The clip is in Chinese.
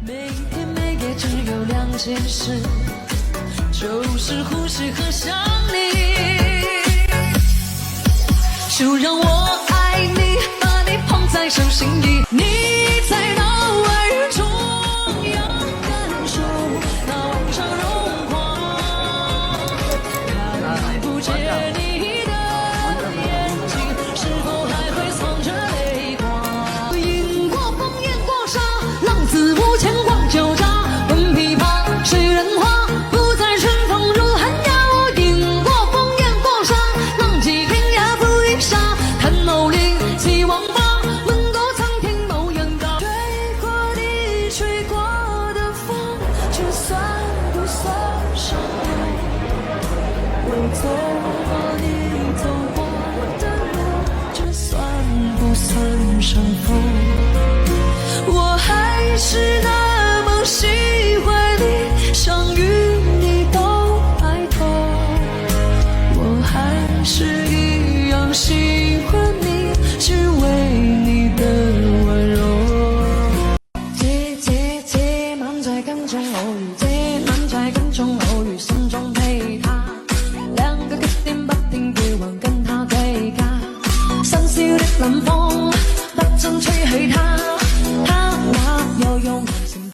每天每夜只有两件事，就是呼吸和想你。就让我爱你，把你捧在手心底，你在脑海中要感受那往常荣光，看不见你的眼睛，是否还会藏着泪光？饮过烽烟过沙，浪子无牵广酒家，闻琵琶水人花，不再春风如寒鸦。饮过烽烟过沙，浪迹天涯不一沙，看某岭起王八，问过苍天某远高。吹过的吹过的风，这算不算伤痛？我走过你走过的路，这算不算伤风？我还是那么喜欢你，想与你都白头。我还是一样喜欢你，只为你的温柔。这晚在跟蹤偶遇，這晚在跟蹤偶遇，心中陪他，兩個極點不停叫喚跟他對家，新鮮的林風。